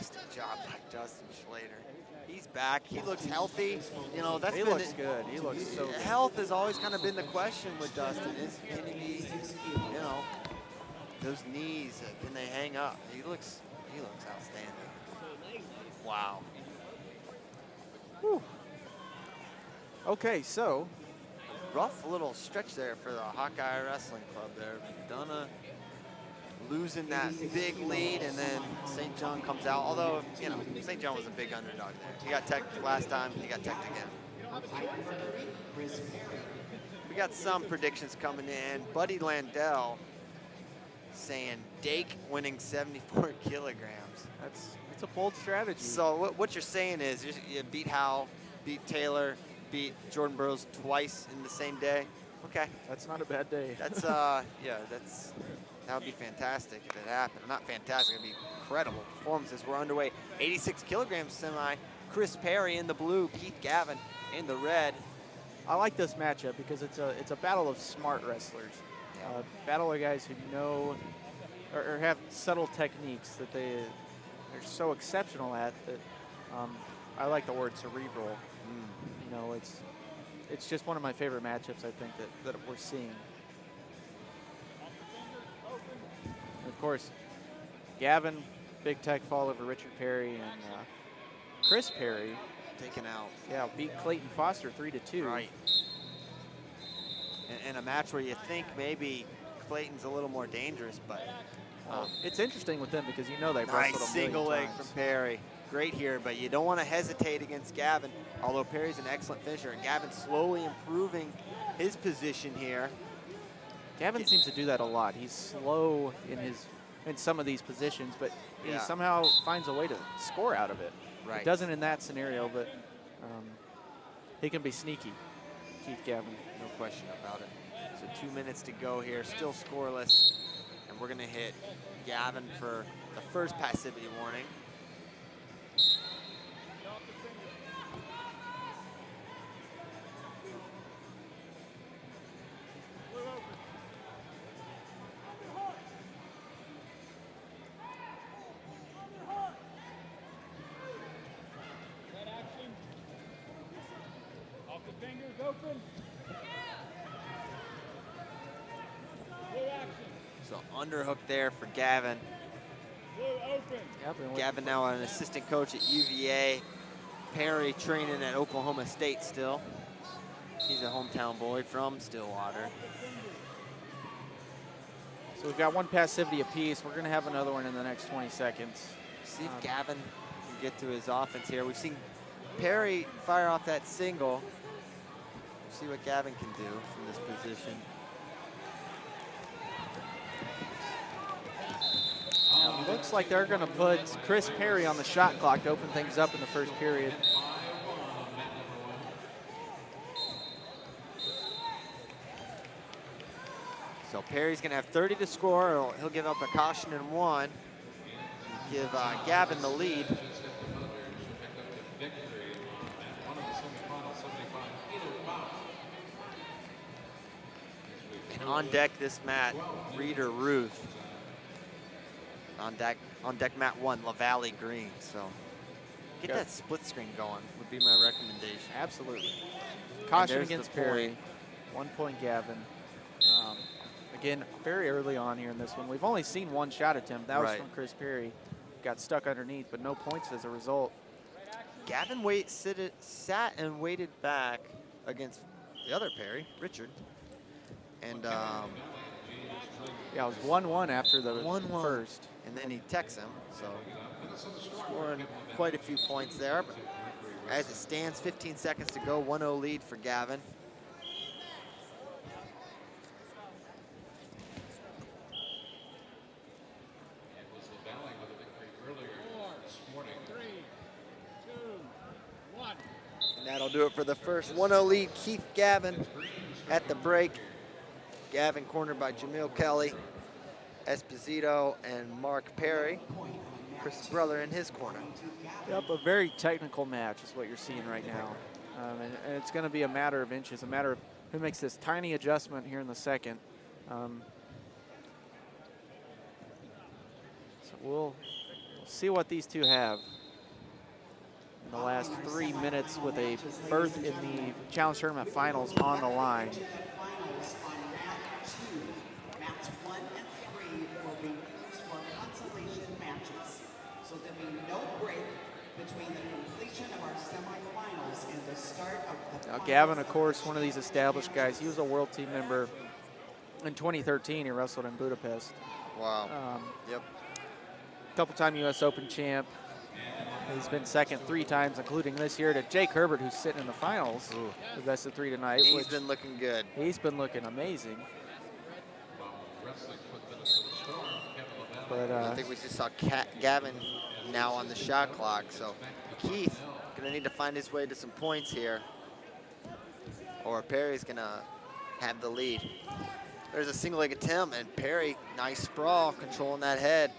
fantastic job by Justin Schlater. He's back. He looks healthy. You know, He looks good. He looks so good. Health has always kind of been the question with Dustin. Can he be, you know, those knees, can they hang up? He looks outstanding. Wow. Whew. Okay, so Rough little stretch there for the Hawkeye Wrestling Club there. Dunna losing that big lead, and then St. John comes out. Although, you know, St. John was a big underdog there. He got teched last time, he got teched again. We got some predictions coming in. Buddy Landell saying Dake winning 74 kilograms. It's a bold strategy. So what you're saying is you beat Howell, beat Taylor, beat Jordan Burroughs twice in the same day. Okay. That's not a bad day. That's that would be fantastic if it happened. Not fantastic, it'd be incredible performances. We're underway. 86 kilograms semi. Chris Perry in the blue, Keith Gavin in the red. I like this matchup because it's a battle of smart wrestlers. Yeah. Battle of guys who know or have subtle techniques that they're so exceptional at that I like the word cerebral. You know, it's just one of my favorite matchups I think that we're seeing. And of course, Gavin, big tech fall over Richard Perry, and Chris Perry Taken out. Yeah, beat Clayton Foster 3-2. Right. In a match where you think maybe Clayton's a little more dangerous, but it's interesting with them because you know they've nice wrestled a single million leg times. from Perry. Great here, but you don't want to hesitate against Gavin, although Perry's an excellent finisher, and Gavin slowly improving his position here. Gavin seems to do that a lot. He's slow in some of these positions, but he somehow finds a way to score out of it. Right. He doesn't in that scenario, but he can be sneaky, Keith Gavin. No question about it. So 2 minutes to go here, still scoreless, and we're gonna hit Gavin for the first passivity warning. So underhook there for Gavin. Gavin now an assistant coach at UVA. Perry training at Oklahoma State still. He's a hometown boy from Stillwater. So we've got one passivity apiece. We're going to have another one in the next 20 seconds. See if Gavin can get to his offense here. We've seen Perry fire off that single. We'll see what Gavin can do from this position. Now, looks like they're going to put Chris Perry on the shot clock to open things up in the first period. So Perry's going to have 30 to score. He'll give up a caution in one. Give Gavin the lead. And on deck this mat, Reader Ruth. On deck mat one, LaValle Green. So get that split screen going would be my recommendation. Absolutely. Caution against Perry. 1 point Gavin. Again, very early on here in this one. We've only seen one shot attempt. That was from Chris Perry. Got stuck underneath, but no points as a result. Gavin sat and waited back against the other Perry, Richard. And yeah, it was 1-1 after the 1-1 first. And then he texts him, so scoring quite a few points there. But as it stands, 15 seconds to go, 1-0 lead for Gavin. And that'll do it for the first 1-0 lead. Keith Gavin at the break. Gavin cornered by Jamil Kelly, Esposito, and Mark Perry. Chris' brother in his corner. Yep, a very technical match is what you're seeing right now. And it's going to be a matter of inches, a matter of who makes this tiny adjustment here in the second. So we'll See what these two have in the last 3 minutes with a berth in the Challenge Tournament Finals on the line. Mats 1 and 3 will be used for consolation matches. So there'll be no break between the completion of our semifinals and the start of the Now, Gavin, of course, one of these established guys. He was a world team member in 2013. He wrestled in Budapest. Wow. Yep. Couple-time U.S. Open champ. He's been second 3 times, including this year, to Jake Herbert, who's sitting in the finals. Ooh. The best of 3 tonight. He's been looking good. He's been looking amazing. But I think we just saw Gavin now on the shot clock. So Keith gonna need to find his way to some points here, or Perry's gonna have the lead. There's a single leg attempt, and Perry, nice sprawl, controlling that head.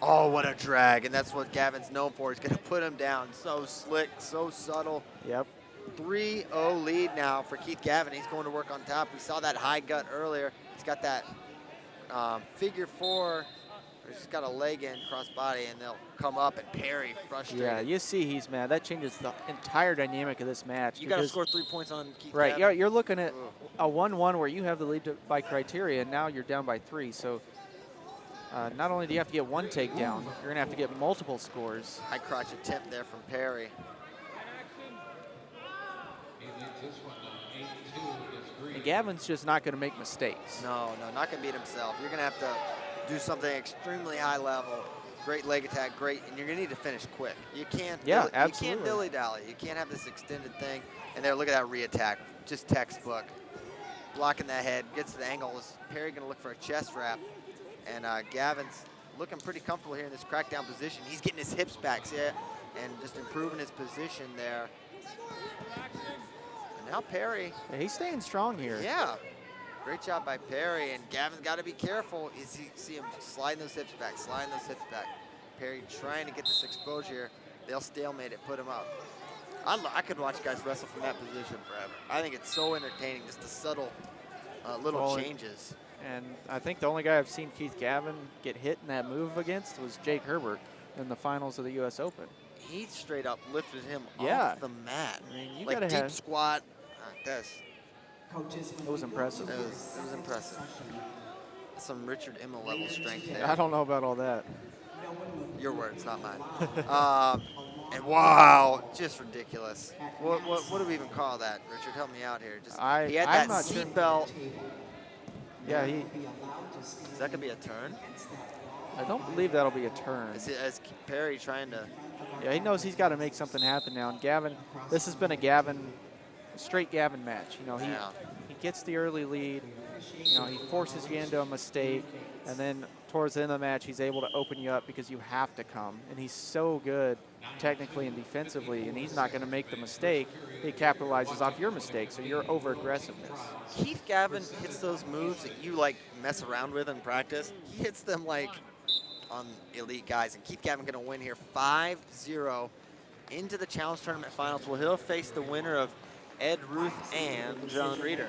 Oh, what a drag, and that's what Gavin's known for. He's gonna put him down. So slick, so subtle. Yep. 3-0 lead now for Keith Gavin. He's going to work on top. We saw that high gut earlier. He's got that figure 4. He's got a leg in, cross body, and they'll come up, and Perry frustrated. Yeah, you see he's mad. That changes the entire dynamic of this match. You got to score 3 points on Keith Right, Gavin. you're looking at a 1-1 where you have the lead by criteria, and now you're down by 3. So not only do you have to get 1 takedown, you're going to have to get multiple scores. High crotch attempt there from Perry. And Gavin's just not going to make mistakes. No, not going to beat himself. You're going to have to do something extremely high level. Great leg attack, great, and you're going to need to finish quick. You can't, absolutely. You can't dilly-dally. You can't have this extended thing. And there, look at that re-attack, just textbook. Blocking that head, gets the angle. Is Perry going to look for a chest wrap? And Gavin's looking pretty comfortable here in this crackdown position. He's getting his hips back, see it? And just improving his position there. And now Perry. Yeah, he's staying strong here. Yeah. Great job by Perry, and Gavin's got to be careful. You see him sliding those hips back, sliding those hips back. Perry trying to get this exposure. They'll stalemate it, put him up. I could watch guys wrestle from that position forever. I think it's so entertaining, just the subtle little changes. And I think the only guy I've seen Keith Gavin get hit in that move against was Jake Herbert in the finals of the U.S. Open. He straight up lifted him Yeah. off the mat. I mean, you like gotta deep have squat like this. It was impressive. It was impressive. Some Richard Immel level strength there. I don't know about all that. Your words, not mine. And wow, just ridiculous. What do we even call that? Richard, help me out here. Just he had I'm that not sure. seatbelt. Yeah, Is that gonna be a turn? I don't believe that'll be a turn. Is Perry trying to? Yeah, he knows he's got to make something happen now. And Gavin, this has been a straight Gavin match. You know, he gets the early lead. You know, he forces you into a mistake, and then towards the end of the match, he's able to open you up because you have to come. And he's so good technically and defensively, and he's not going to make the mistake. He capitalizes off your mistake, so your over-aggressiveness. Keith Gavin hits those moves that you like mess around with in practice. He hits them like on elite guys, and Keith Gavin going to win here 5-0 into the Challenge Tournament Finals. Well, he'll face the winner of Ed Ruth and John Reeder.